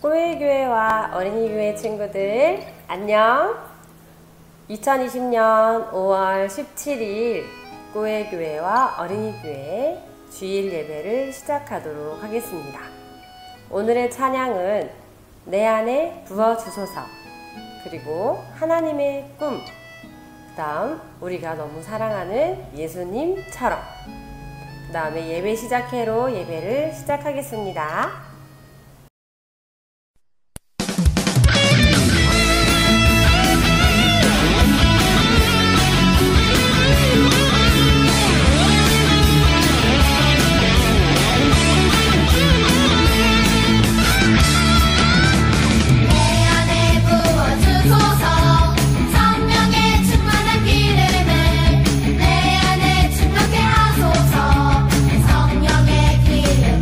꼬일교회와 어린이교회 친구들 안녕. 2020년 5월 17일 꼬일교회와 어린이교회 주일 예배를 시작하도록 하겠습니다. 오늘의 찬양은 내 안에 부어주소서, 그리고 하나님의 꿈, 그 다음 우리가 너무 사랑하는 예수님처럼, 그 다음에 예배 시작회로 예배를 시작하겠습니다. 성령의 기름으로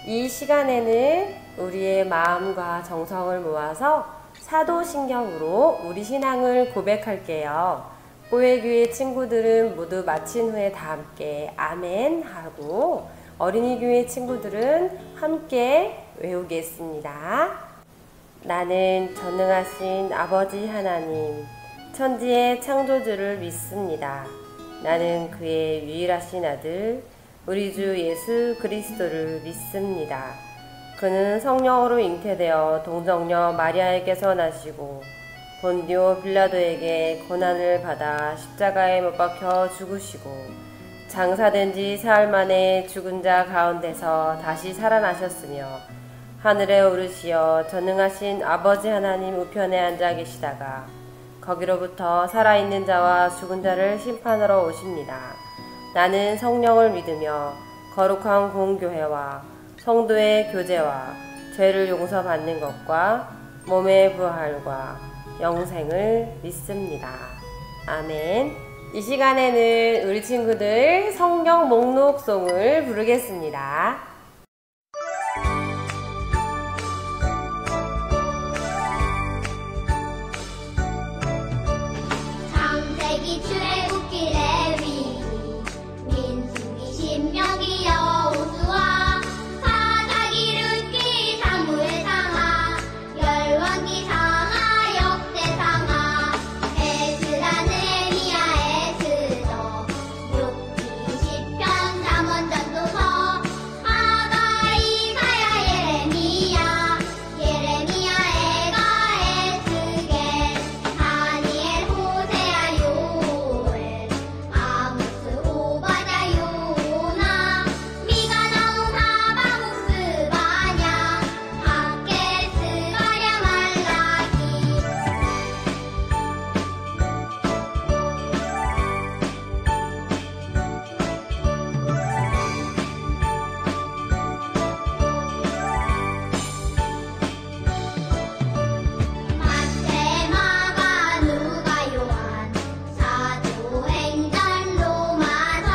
이 시간에는 우리의 마음과 정성을 모아서 사도신경으로 우리 신앙을 고백할게요. 꼬회교회 친구들은 모두 마친 후에 다 함께 아멘 하고, 어린이교회 친구들은 함께 외우겠습니다. 나는 전능하신 아버지 하나님, 천지의 창조주를 믿습니다. 나는 그의 유일하신 아들 우리 주 예수 그리스도를 믿습니다. 그는 성령으로 잉태되어 동정녀 마리아에게서 나시고 본디오 빌라도에게 고난을 받아 십자가에 못 박혀 죽으시고 장사된 지 사흘 만에 죽은 자 가운데서 다시 살아나셨으며 하늘에 오르시어 전능하신 아버지 하나님 우편에 앉아 계시다가 거기로부터 살아있는 자와 죽은 자를 심판하러 오십니다. 나는 성령을 믿으며 거룩한 공교회와 성도의 교제와 죄를 용서받는 것과 몸의 부활과 영생을 믿습니다. 아멘. 이 시간에는 우리 친구들 성경 목록송을 부르겠습니다. 창세기, 출애굽기, 레위기, 민수기, 신명기, 여호수아, 사사기, 룻기, 사무엘, 상하, 열왕기, 상하, 역대상하, 에스라, 느헤미야, 에스더, 욥기, 시편, 잠언, 전도서, 하가, 이사야, 예레미야, 애가, 에스겔, 다니엘, 호세아, 요엘, 아모스, 오바댜, 요나, 미가, 나훔, 하박국, 스바냐, 학개, 스가랴, 말라기. 마태, 마가, 누가, 요한, 사도행전, 로마서,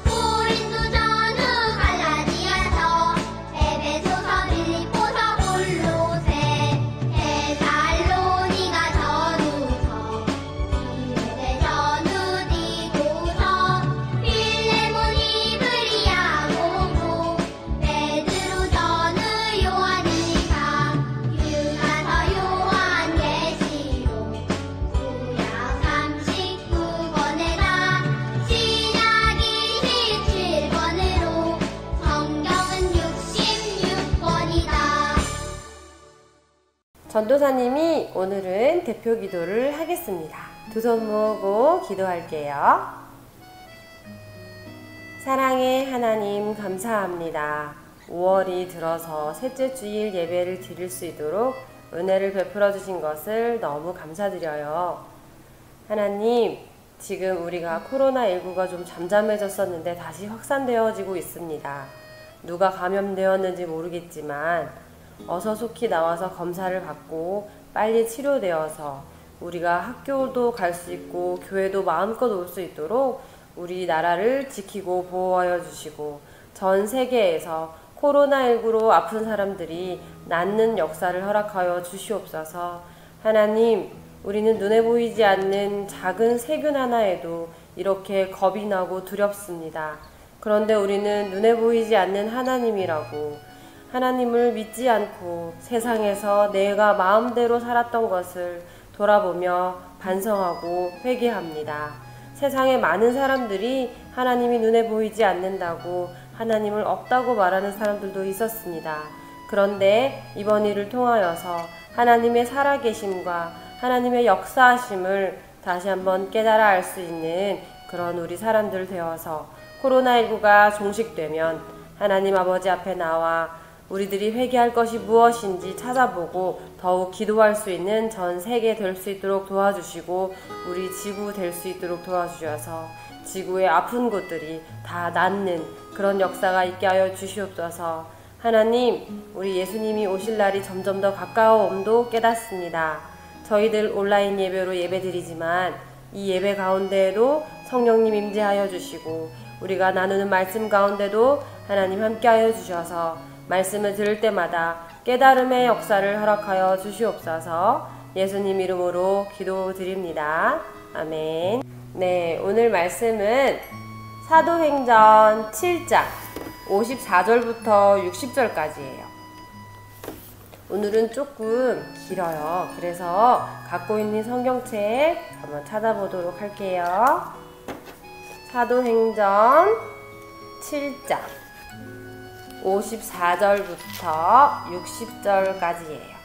고린도, 전후, 갈라디아서, 에베소서, 빌립보서, 골로새, 데살로니가, 전후서, 디모데, 전후, 디도서, 필레몬, 히브리, 야고보, 베드로, 전후, 요한일서, 유다서, 요한계시록, 구약 39권에다 신약이 17권으로 성경은 66권이다. 전도사님이 오늘은 대표 기도를 하겠습니다. 두 손 모으고 기도할게요. 사랑의 하나님, 감사합니다. 5월이 들어서 셋째 주일 예배를 드릴 수 있도록 은혜를 베풀어 주신 것을 너무 감사드려요. 하나님, 지금 우리가 코로나19가 좀 잠잠해졌었는데 다시 확산되어지고 있습니다. 누가 감염되었는지 모르겠지만 어서 속히 나와서 검사를 받고 빨리 치료되어서 우리가 학교도 갈 수 있고 교회도 마음껏 올 수 있도록 우리나라를 지키고 보호하여 주시고 전 세계에서 코로나19로 아픈 사람들이 낫는 역사를 허락하여 주시옵소서. 하나님, 우리는 눈에 보이지 않는 작은 세균 하나에도 이렇게 겁이 나고 두렵습니다. 그런데 우리는 눈에 보이지 않는 하나님이라고, 하나님을 믿지 않고 세상에서 내가 마음대로 살았던 것을 돌아보며 반성하고 회개합니다. 세상에 많은 사람들이 하나님이 눈에 보이지 않는다고 하나님을 없다고 말하는 사람들도 있었습니다. 그런데 이번 일을 통하여서 하나님의 살아계심과 하나님의 역사하심을 다시 한번 깨달아 알 수 있는 그런 우리 사람들 되어서 코로나19가 종식되면 하나님 아버지 앞에 나와 우리들이 회개할 것이 무엇인지 찾아보고 더욱 기도할 수 있는 전 세계 될 수 있도록 도와주시고 우리 지구 될 수 있도록 도와주셔서 지구의 아픈 곳들이 다 낫는 그런 역사가 있게 하여 주시옵소서. 하나님, 우리 예수님이 오실 날이 점점 더 가까워옴도 깨닫습니다. 저희들 온라인 예배로 예배드리지만 이 예배 가운데에도 성령님 임재하여 주시고 우리가 나누는 말씀 가운데도 하나님 함께하여 주셔서 말씀을 들을 때마다 깨달음의 역사를 허락하여 주시옵소서. 예수님 이름으로 기도드립니다. 아멘. 네, 오늘 말씀은 사도행전 7장 54절부터 60절까지예요. 오늘은 조금 길어요. 그래서 갖고 있는 성경책 한번 찾아보도록 할게요. 사도행전 7장 54절부터 60절까지예요.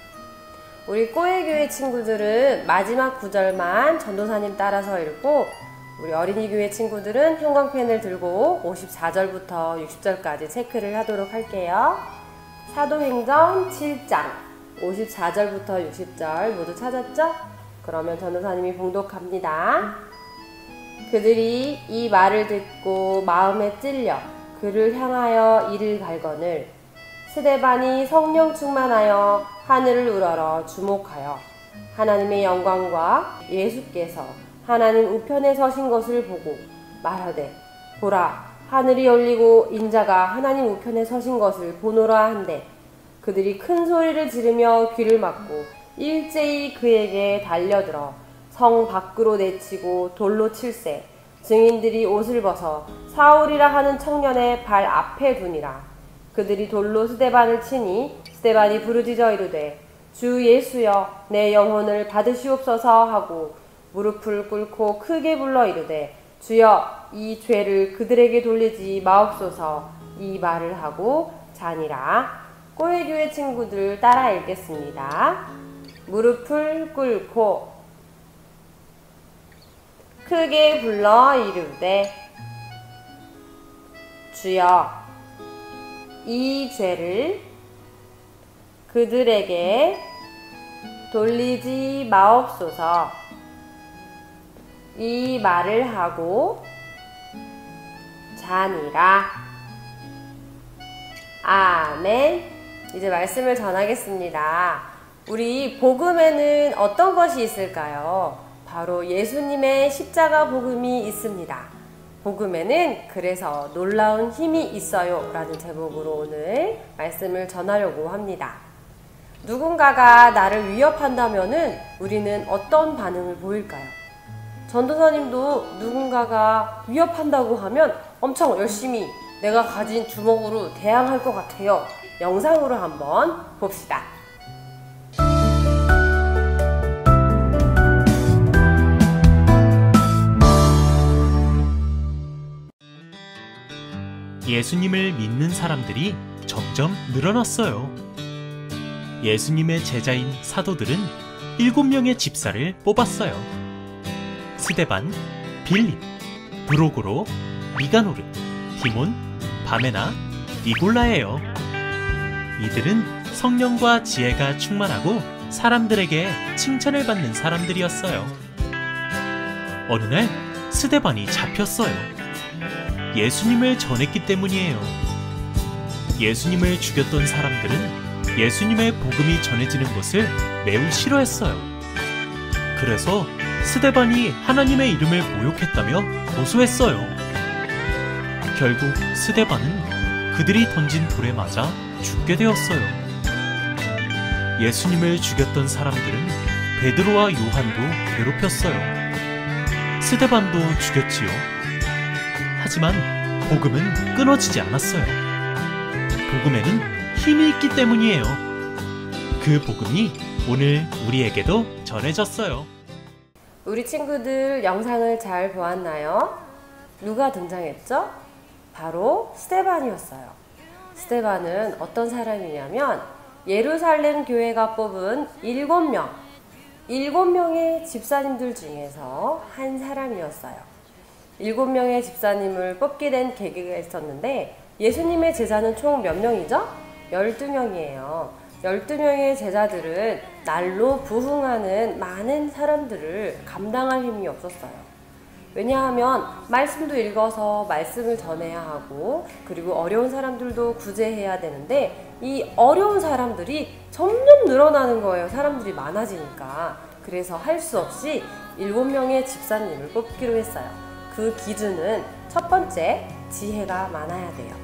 우리 꼬예교회 친구들은 마지막 구절만 전도사님 따라서 읽고, 우리 어린이교회 친구들은 형광펜을 들고 54절부터 60절까지 체크를 하도록 할게요. 사도행전 7장 54절부터 60절 모두 찾았죠? 그러면 전도사님이 봉독합니다. 그들이 이 말을 듣고 마음에 찔려 그를 향하여 이를 갈거늘 스데반이 성령 충만하여 하늘을 우러러 주목하여 하나님의 영광과 예수께서 하나님 우편에 서신 것을 보고 말하되, 보라, 하늘이 열리고 인자가 하나님 우편에 서신 것을 보노라 한데, 그들이 큰 소리를 지르며 귀를 막고 일제히 그에게 달려들어 성 밖으로 내치고 돌로 칠세. 증인들이 옷을 벗어 사울이라 하는 청년의 발 앞에 두니라. 그들이 돌로 스데반을 치니 스데반이 부르짖어 이르되, 주 예수여, 내 영혼을 받으시옵소서 하고 무릎을 꿇고 크게 불러 이르되, 주여, 이 죄를 그들에게 돌리지 마옵소서. 이 말을 하고 자니라. 꼬예교회 친구들 따라 읽겠습니다. 무릎을 꿇고 크게 불러 이르되, 주여, 이 죄를 그들에게 돌리지 마옵소서. 이 말을 하고 자니라. 아멘. 이제 말씀을 전하겠습니다. 우리 복음에는 어떤 것이 있을까요? 바로 예수님의 십자가 복음이 있습니다. 복음에는 그래서 놀라운 힘이 있어요 라는 제목으로 오늘 말씀을 전하려고 합니다. 누군가가 나를 위협한다면은 우리는 어떤 반응을 보일까요? 전도사님도 누군가가 위협한다고 하면 엄청 열심히 내가 가진 주먹으로 대항할 것 같아요. 영상으로 한번 봅시다. 예수님을 믿는 사람들이 점점 늘어났어요. 예수님의 제자인 사도들은 7명의 집사를 뽑았어요. 스데반, 빌립, 브로고로, 니가노르, 디몬, 바메나, 니골라예요. 이들은 성령과 지혜가 충만하고 사람들에게 칭찬을 받는 사람들이었어요. 어느 날 스데반이 잡혔어요. 예수님을 전했기 때문이에요. 예수님을 죽였던 사람들은 예수님의 복음이 전해지는 것을 매우 싫어했어요. 그래서 스데반이 하나님의 이름을 모욕했다며 고소했어요. 결국 스데반은 그들이 던진 돌에 맞아 죽게 되었어요. 예수님을 죽였던 사람들은 베드로와 요한도 괴롭혔어요. 스데반도 죽였지요. 하지만 복음은 끊어지지 않았어요. 복음에는 힘이 있기 때문이에요. 그 복음이 오늘 우리에게도 전해졌어요. 우리 친구들 영상을 잘 보았나요? 누가 등장했죠? 바로 스데반이었어요. 스데반은 어떤 사람이냐면 예루살렘 교회가 뽑은 7명의 집사님들 중에서 한 사람이었어요. 7명의 집사님을 뽑게 된 계기가 있었는데, 예수님의 제자는 총 몇 명이죠? 12명이에요. 12명의 제자들은 날로 부흥하는 많은 사람들을 감당할 힘이 없었어요. 왜냐하면 말씀도 읽어서 말씀을 전해야 하고, 그리고 어려운 사람들도 구제해야 되는데, 이 어려운 사람들이 점점 늘어나는 거예요. 사람들이 많아지니까. 그래서 할 수 없이 7명의 집사님을 뽑기로 했어요. 그 기준은 첫 번째, 지혜가 많아야 돼요.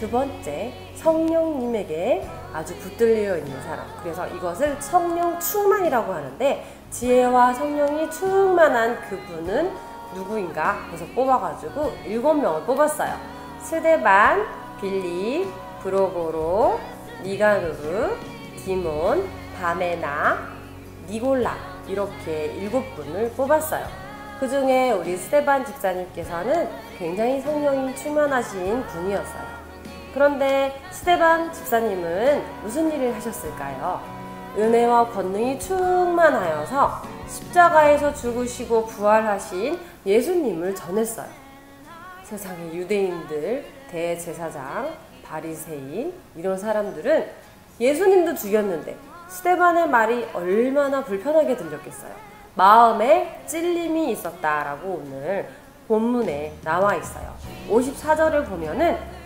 두 번째, 성령님에게 아주 붙들려 있는 사람. 그래서 이것을 성령 충만이라고 하는데, 지혜와 성령이 충만한 그분은 누구인가 해서 뽑아가지고 7명을 뽑았어요. 스데반, 빌립, 브로고로, 니가누르, 디몬, 바메나, 니골라, 이렇게 7분을 뽑았어요. 그 중에 우리 스데반 집사님께서는 굉장히 성령이 충만하신 분이었어요. 그런데 스데반 집사님은 무슨 일을 하셨을까요? 은혜와 권능이 충만하여서 십자가에서 죽으시고 부활하신 예수님을 전했어요. 세상의 유대인들, 대제사장, 바리새인 이런 사람들은 예수님도 죽였는데 스데반의 말이 얼마나 불편하게 들렸겠어요. 마음에 찔림이 있었다라고 오늘 본문에 나와 있어요. 54절을 보면은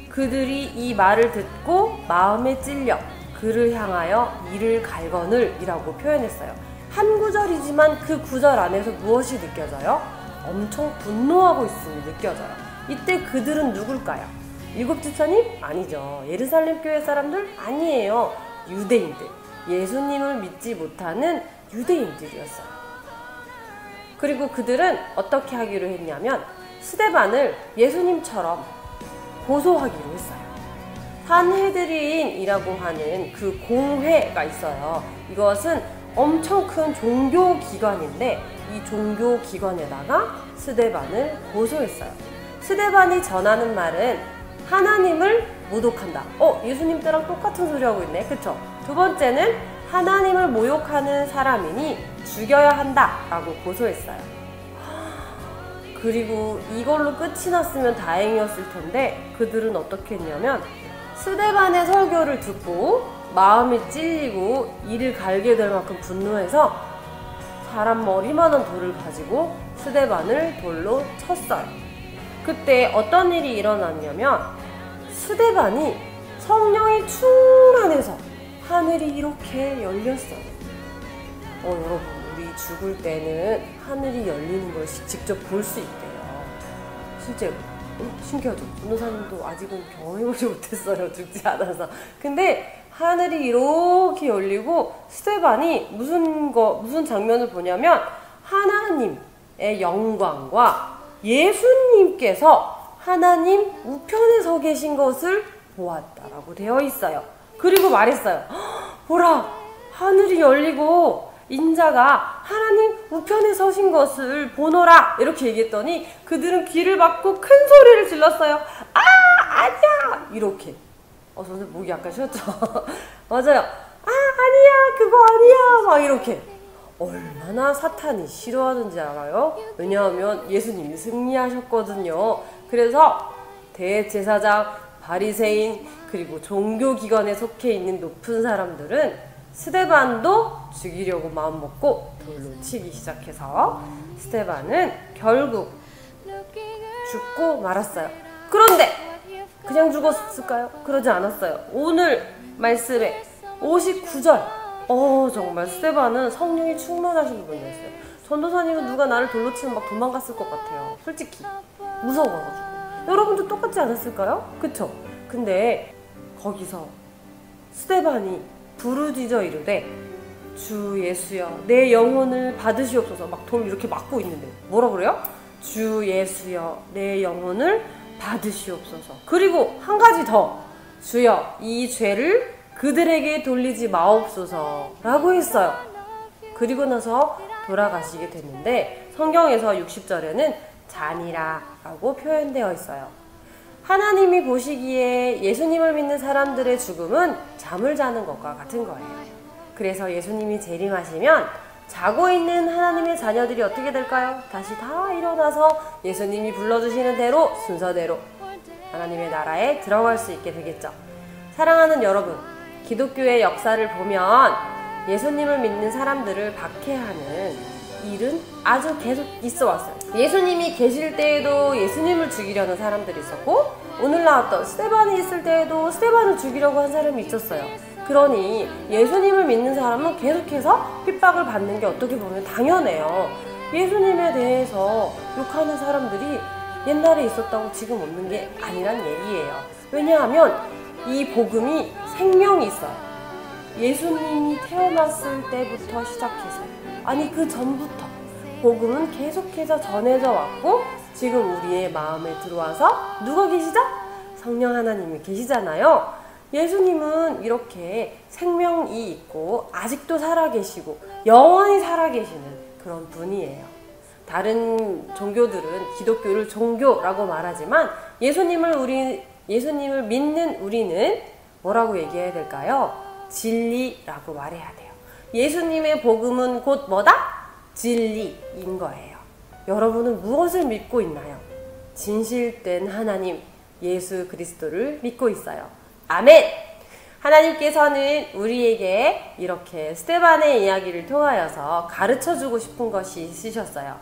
그들이 이 말을 듣고 마음에 찔려 그를 향하여 이를 갈거늘 이라고 표현했어요. 한 구절이지만 그 구절 안에서 무엇이 느껴져요? 엄청 분노하고 있음이 느껴져요. 이때 그들은 누굴까요? 일곱 집사님? 아니죠. 예루살렘 교회 사람들? 아니에요. 유대인들. 예수님을 믿지 못하는 유대인들이었어요. 그리고 그들은 어떻게 하기로 했냐면 스데반을 예수님처럼 고소하기로 했어요. 산헤드린이라고 하는 그 공회가 있어요. 이것은 엄청 큰 종교기관인데 이 종교기관에다가 스데반을 고소했어요. 스데반이 전하는 말은 하나님을 모독한다. 예수님 때랑 똑같은 소리 하고 있네. 그쵸? 두 번째는 하나님을 모욕하는 사람이니 죽여야 한다 라고 고소했어요. 그리고 이걸로 끝이 났으면 다행이었을 텐데 그들은 어떻게 했냐면 스데반의 설교를 듣고 마음이 찔리고 이를 갈게 될 만큼 분노해서 사람 머리만한 돌을 가지고 스데반을 돌로 쳤어요. 그때 어떤 일이 일어났냐면 스데반이 성령이 충만해서 하늘이 이렇게 열렸어요. 여러분, 우리 죽을 때는 하늘이 열리는 걸 직접 볼 수 있대요. 실제로. 신기하죠? 전도사님도 아직은 경험해보지 못했어요. 죽지 않아서. 근데 하늘이 이렇게 열리고 스데반이 무슨 장면을 보냐면 하나님의 영광과 예수님께서 하나님 우편에 서 계신 것을 보았다라고 되어 있어요. 그리고 말했어요. 보라, 하늘이 열리고 인자가 하나님 우편에 서신 것을 보노라 이렇게 얘기했더니 그들은 귀를 막고 큰 소리를 질렀어요. 아니야 이렇게. 선생님 목이 약간 쉬었죠? 맞아요. 아니야 그거 아니야 막 이렇게. 얼마나 사탄이 싫어하는지 알아요? 왜냐하면 예수님이 승리하셨거든요. 그래서 대제사장, 바리새인 그리고 종교기관에 속해 있는 높은 사람들은 스데반도 죽이려고 마음먹고 돌로 치기 시작해서 스데반은 결국 죽고 말았어요. 그런데 그냥 죽었을까요? 그러지 않았어요. 오늘 말씀에 59절 정말 스데반은 성령이 충만하신 분이었어요. 전도사님은 누가 나를 돌로 치면 막 도망갔을 것 같아요. 솔직히 무서워가지고. 여러분도 똑같지 않았을까요? 그쵸? 근데 거기서 스데반이 부르짖어 이르되 주 예수여 내 영혼을 받으시옵소서. 막 돌 이렇게 맞고 있는데 뭐라 그래요? 주 예수여 내 영혼을 받으시옵소서. 그리고 한 가지 더, 주여 이 죄를 그들에게 돌리지 마옵소서 라고 했어요. 그리고 나서 돌아가시게 됐는데 성경에서 60절에는 잔이라 라고 표현되어 있어요. 하나님이 보시기에 예수님을 믿는 사람들의 죽음은 잠을 자는 것과 같은 거예요. 그래서 예수님이 재림하시면 자고 있는 하나님의 자녀들이 어떻게 될까요? 다시 다 일어나서 예수님이 불러주시는 대로 순서대로 하나님의 나라에 들어갈 수 있게 되겠죠. 사랑하는 여러분, 기독교의 역사를 보면 예수님을 믿는 사람들을 박해하는 일은 아주 계속 있어 왔어요. 예수님이 계실 때에도 예수님을 죽이려는 사람들이 있었고 오늘 나왔던 스데반이 있을 때에도 스데반을 죽이려고 한 사람이 있었어요. 그러니 예수님을 믿는 사람은 계속해서 핍박을 받는 게 어떻게 보면 당연해요. 예수님에 대해서 욕하는 사람들이 옛날에 있었다고 지금 없는 게 아니란 얘기예요. 왜냐하면 이 복음이 생명이 있어요. 예수님이 태어났을 때부터 시작해서, 아니 그 전부터 복음은 계속해서 전해져 왔고, 지금 우리의 마음에 들어와서 누가 계시죠? 성령 하나님이 계시잖아요. 예수님은 이렇게 생명이 있고 아직도 살아계시고 영원히 살아계시는 그런 분이에요. 다른 종교들은 기독교를 종교라고 말하지만 예수님을 믿는 우리는 뭐라고 얘기해야 될까요? 진리라고 말해야 돼요. 예수님의 복음은 곧 뭐다? 진리인 거예요. 여러분은 무엇을 믿고 있나요? 진실된 하나님 예수 그리스도를 믿고 있어요. 아멘! 하나님께서는 우리에게 이렇게 스데반의 이야기를 통하여서 가르쳐주고 싶은 것이 있으셨어요.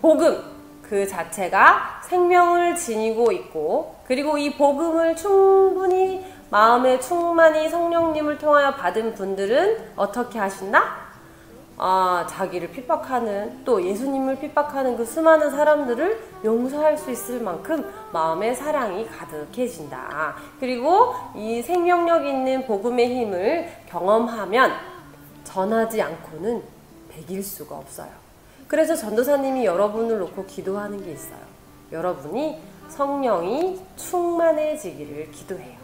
복음 그 자체가 생명을 지니고 있고, 그리고 이 복음을 충분히 마음에 충만히 성령님을 통하여 받은 분들은 어떻게 하신다? 자기를 핍박하는, 또 예수님을 핍박하는 그 수많은 사람들을 용서할 수 있을 만큼 마음에 사랑이 가득해진다. 그리고 이 생명력 있는 복음의 힘을 경험하면 전하지 않고는 배길 수가 없어요. 그래서 전도사님이 여러분을 놓고 기도하는 게 있어요. 여러분이 성령이 충만해지기를 기도해요.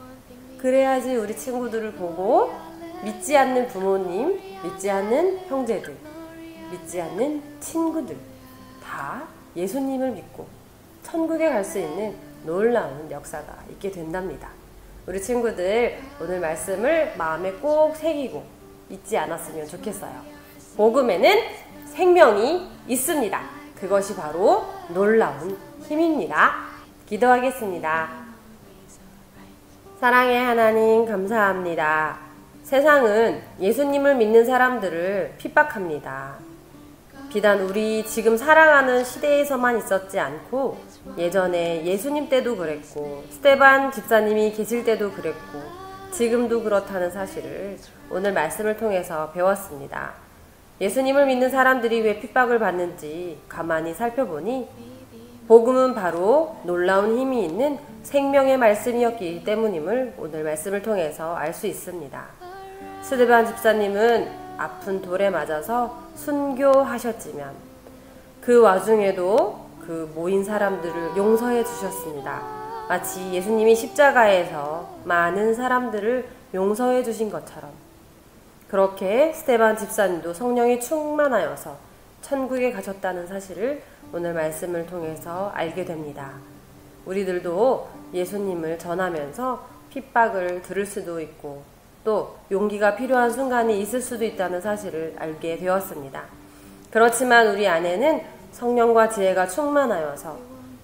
그래야지 우리 친구들을 보고 믿지 않는 부모님, 믿지 않는 형제들, 믿지 않는 친구들 다 예수님을 믿고 천국에 갈 수 있는 놀라운 역사가 있게 된답니다. 우리 친구들 오늘 말씀을 마음에 꼭 새기고 잊지 않았으면 좋겠어요. 복음에는 생명이 있습니다. 그것이 바로 놀라운 힘입니다. 기도하겠습니다. 사랑의 하나님 감사합니다. 세상은 예수님을 믿는 사람들을 핍박합니다. 비단 우리 지금 살아가는 시대에서만 있었지 않고 예전에 예수님 때도 그랬고 스데반 집사님이 계실 때도 그랬고 지금도 그렇다는 사실을 오늘 말씀을 통해서 배웠습니다. 예수님을 믿는 사람들이 왜 핍박을 받는지 가만히 살펴보니 복음은 바로 놀라운 힘이 있는 생명의 말씀이었기 때문임을 오늘 말씀을 통해서 알 수 있습니다. 스데반 집사님은 아픈 돌에 맞아서 순교하셨지만 그 와중에도 그 모인 사람들을 용서해 주셨습니다. 마치 예수님이 십자가에서 많은 사람들을 용서해 주신 것처럼 그렇게 스데반 집사님도 성령이 충만하여서 천국에 가셨다는 사실을 오늘 말씀을 통해서 알게 됩니다. 우리들도 예수님을 전하면서 핍박을 들을 수도 있고 또 용기가 필요한 순간이 있을 수도 있다는 사실을 알게 되었습니다. 그렇지만 우리 안에는 성령과 지혜가 충만하여서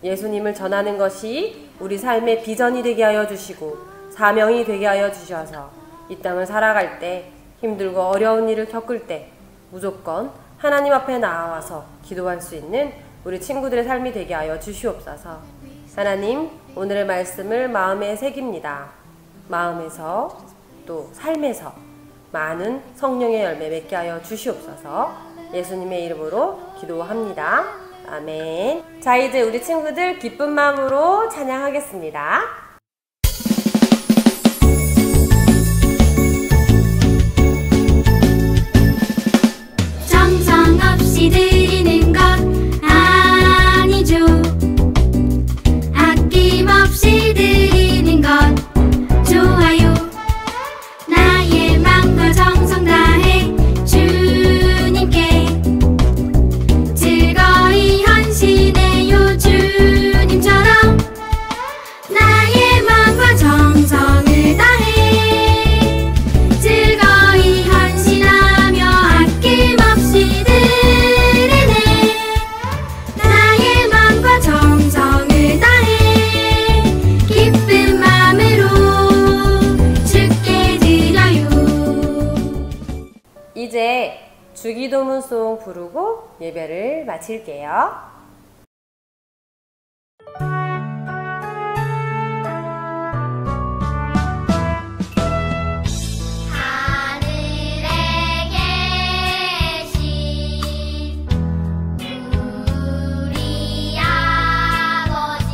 예수님을 전하는 것이 우리 삶의 비전이 되게 하여 주시고 사명이 되게 하여 주셔서 이 땅을 살아갈 때 힘들고 어려운 일을 겪을 때 무조건 하나님 앞에 나와서 기도할 수 있는 우리 친구들의 삶이 되게 하여 주시옵소서. 하나님, 오늘의 말씀을 마음에 새깁니다. 마음에서 또 삶에서 많은 성령의 열매 맺게 하여 주시옵소서. 예수님의 이름으로 기도합니다. 아멘. 자, 이제 우리 친구들 기쁜 마음으로 찬양하겠습니다. 정성 없이 드리는 것 아니죠. 아낌없이 드리는 것 좋아요. 나의 마음과 정성 다해 주님께 즐거이 헌신해요. 주님처럼 나의 마음과 정성을 다해 즐거이 헌신하며 아낌없이 드리네. 나의 마음과 정성을 다해 기쁜 마음으로 주께 드려요. 이제 주기도문송 부르고 예배를 마칠게요. 하늘에 계신 우리 아버지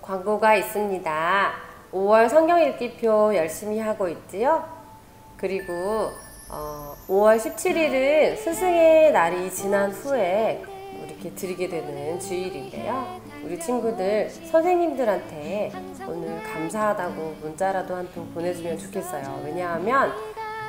광고가 있습니다. 5월 성경 읽기표 열심히 하고 있지요? 그리고 5월 17일은 스승의 날이 지난 후에 이렇게 드리게 되는 주일인데요. 우리 친구들 선생님들한테 오늘 감사하다고 문자라도 한 통 보내주면 좋겠어요. 왜냐하면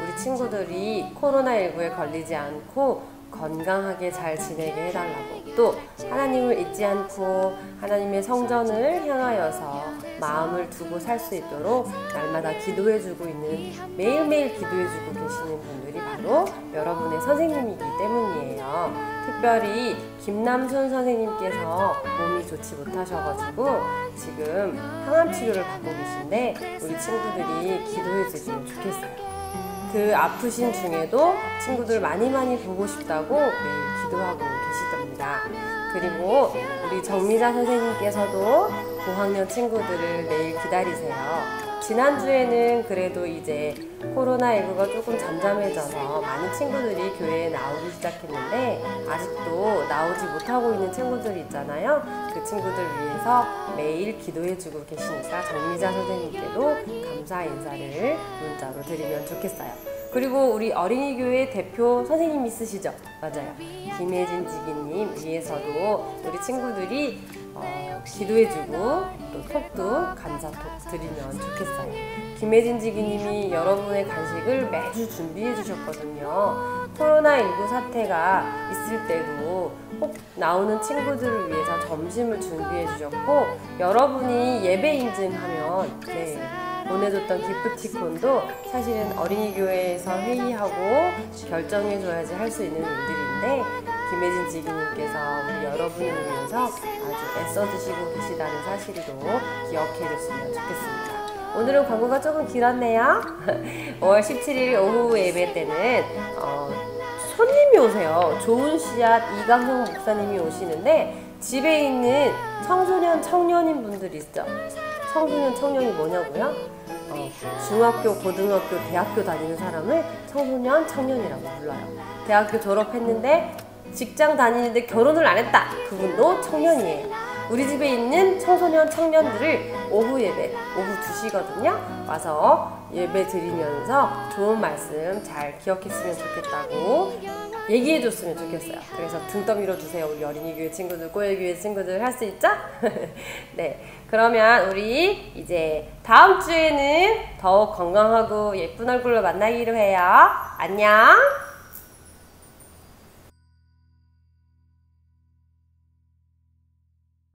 우리 친구들이 코로나19에 걸리지 않고 건강하게 잘 지내게 해달라고, 또 하나님을 잊지 않고 하나님의 성전을 향하여서 마음을 두고 살 수 있도록 날마다 기도해주고 있는, 매일매일 기도해주고 계시는 분들이 바로 여러분의 선생님이기 때문이에요. 특별히 김남순 선생님께서 몸이 좋지 못하셔가지고 지금 항암 치료를 받고 계신데 우리 친구들이 기도해주시면 좋겠어요. 그 아프신 중에도 친구들 많이 보고 싶다고 매일 기도하고 계시답니다. 그리고 우리 정미자 선생님께서도 고학년 친구들을 매일 기다리세요. 지난주에는 그래도 이제 코로나19가 조금 잠잠해져서 많은 친구들이 교회에 나오기 시작했는데 아직도 나오지 못하고 있는 친구들이 있잖아요. 그 친구들 위해서 매일 기도해주고 계시니까 정미자 선생님께도 감사 인사를 문자로 드리면 좋겠어요. 그리고 우리 어린이교회 대표 선생님 있으시죠? 맞아요. 김혜진 지기님 위해서도 우리 친구들이 기도해주고 또 톡도 감사톡 드리면 좋겠어요. 김혜진 지기님이 여러분의 간식을 매주 준비해 주셨거든요. 코로나19 사태가 있을 때도 꼭 나오는 친구들을 위해서 점심을 준비해 주셨고, 여러분이 예배 인증하면 보내줬던 기프티콘도 사실은 어린이교회에서 회의하고 결정해줘야지 할 수 있는 일들인데 김혜진 지기님께서 우리 여러분을 위해서 아주 애써주시고 계시다는 사실도 기억해줬으면 좋겠습니다. 오늘은 광고가 조금 길었네요. 5월 17일 오후 예배 때는 손님이 오세요. 좋은 씨앗 이강형 목사님이 오시는데 집에 있는 청소년 청년인 분들 있죠. 청소년 청년이 뭐냐고요? 중학교, 고등학교, 대학교 다니는 사람을 청소년 청년이라고 불러요. 대학교 졸업했는데 직장 다니는데 결혼을 안 했다. 그분도 청년이에요. 우리 집에 있는 청소년 청년들을 오후 예배, 오후 2시거든요. 와서 예배 드리면서 좋은 말씀 잘 기억했으면 좋겠다고 얘기해줬으면 좋겠어요. 그래서 등 떠밀어 주세요. 우리 어린이교회 친구들, 꼬일교회 친구들 할 수 있죠? 네, 그러면 우리 이제 다음 주에는 더욱 건강하고 예쁜 얼굴로 만나기로 해요. 안녕!